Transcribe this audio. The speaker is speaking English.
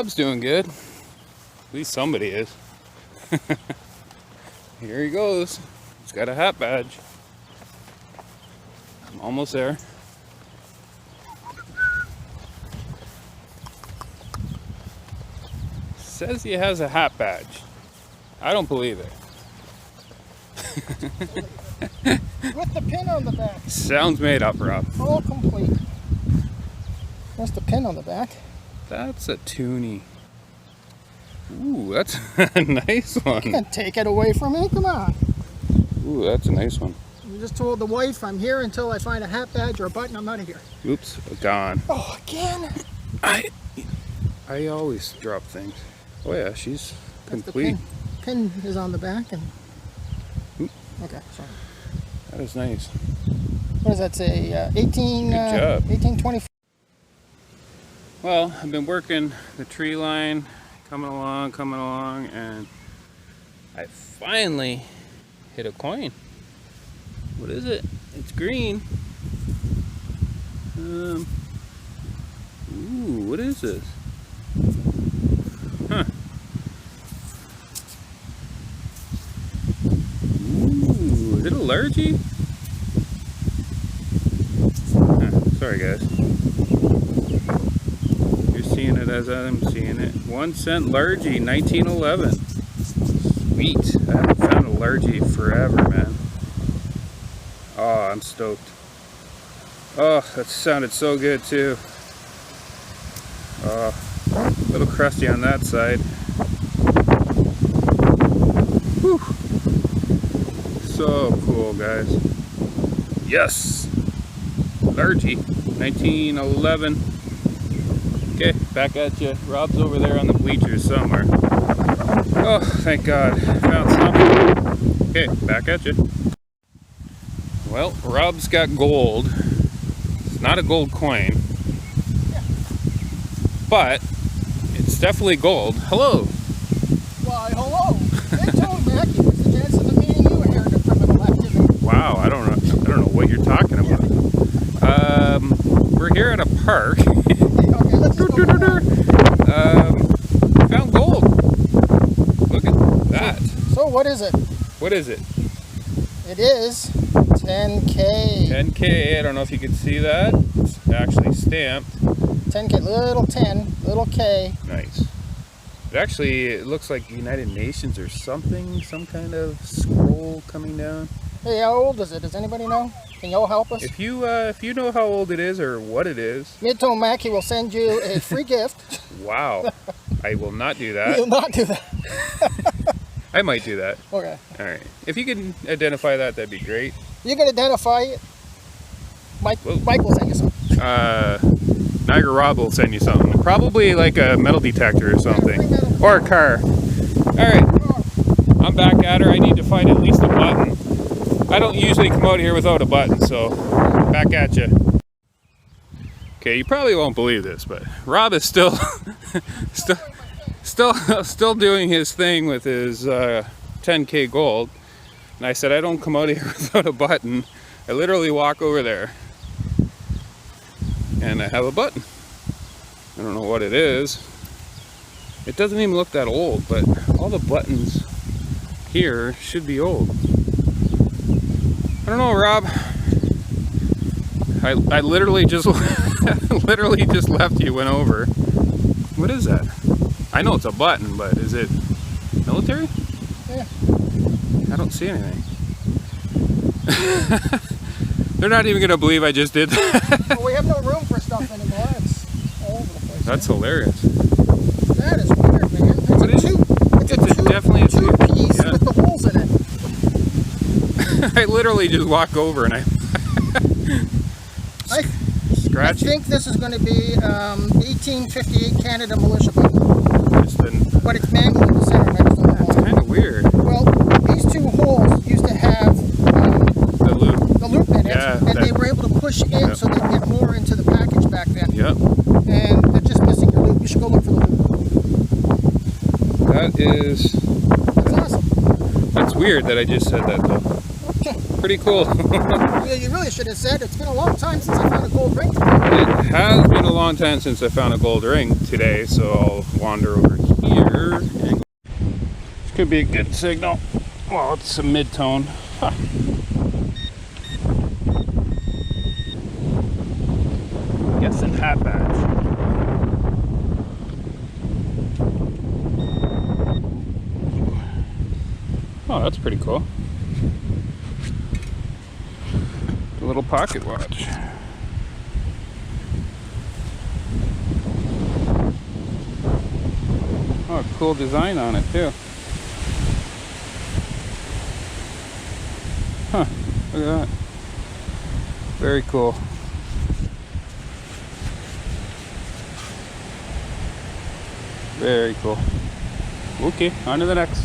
Rob's doing good. At least somebody is. Here he goes. He's got a hat badge. I'm almost there. Says he has a hat badge. I don't believe it. With the pin on the back. Sounds made up, Rob. All complete. There's the pin on the back. That's a toonie. Ooh, that's a nice one. Can't take it away from me. Come on. Ooh, that's a nice one. I just told the wife I'm here until I find a hat badge or a button. I'm out of here. Oops, gone. Oh, again? I always drop things. Oh yeah, she's complete. The pin is on the back and. Oop. Okay, sorry. That is nice. What does that say? 18. Good job. 1824. Well, I've been working the tree line, coming along, and I finally hit a coin. What is it? It's green. Ooh, what is this? Huh. Ooh, is it a largie? Sorry guys. You're seeing it as I'm seeing it. 1 cent largie, 1911. Sweet. I haven't found a largie forever, man. Oh, I'm stoked. Oh, that sounded so good too. Oh, a little crusty on that side. Whew. So cool, guys. Yes! Largie, 1911. Okay, back at you. Rob's over there on the bleachers somewhere. Oh, thank God. Found something. Okay, back at you. Well, Rob's got gold. It's not a gold coin. But it's definitely gold. Hello. Why, hello. Hey, Tony Mackey. What's the chance of the meeting you inherited from an activity? Wow, I don't know what you're talking about. We're here at a park. Okay, let's go. Found gold. Look at that. So what is it? What is it? It is 10K. 10K. I don't know if you can see that. It's actually stamped. 10K, little 10, little K. Nice. It looks like United Nations or something, some kind of scroll coming down. Hey, how old is it? Does anybody know? Can y'all help us? If you know how old it is or what it is, Midtown Mackey will send you a free gift. Wow. I will not do that. You'll not do that. I might do that. Okay. All right. If you can identify that, that'd be great. You can identify it. Mike will send you something. Niagara Rob will send you something. Probably like a metal detector or something. Or a car. Alright. I'm back at her. I need to find at least a button. I don't usually come out here without a button, so back at you. Okay, you probably won't believe this, but Rob is still still doing his thing with his 10K gold. And I said I don't come out here without a button. I literally walk over there. And I have a button. I don't know what it is. It doesn't even look that old, but all the buttons here should be old. I don't know, Rob. I literally just left you, went over. What is that? I know it's a button, but is it military? Yeah. I don't see anything. They're not even gonna believe I just did that. Well, we have no room for stuff anymore. It's all over the place. That's hilarious. That is weird, man. It's definitely a two piece with the holes in it. I literally just walk over and I scratch. I think this is going to be 1858 Canada militia button. But it's mangled in the center next to the hole. That's kind of weird. Well, these two holes used to have the loop in it, and they were able to push in so they could get more into the package back then. Yep. And they're just missing your loop. You should go look for the loop. That's awesome. That's weird that I just said that though. Okay. pretty cool. Yeah, you really should have said it's been a long time since I found a gold ring. It has been a long time since I found a gold ring today, so I'll wander over here. This could be a good signal. Well, it's a mid-tone. Huh. Guessing hat badge. Oh, that's pretty cool. A little pocket watch. Oh, cool design on it too. Huh, look at that. Very cool. Very cool. Okay, on to the next.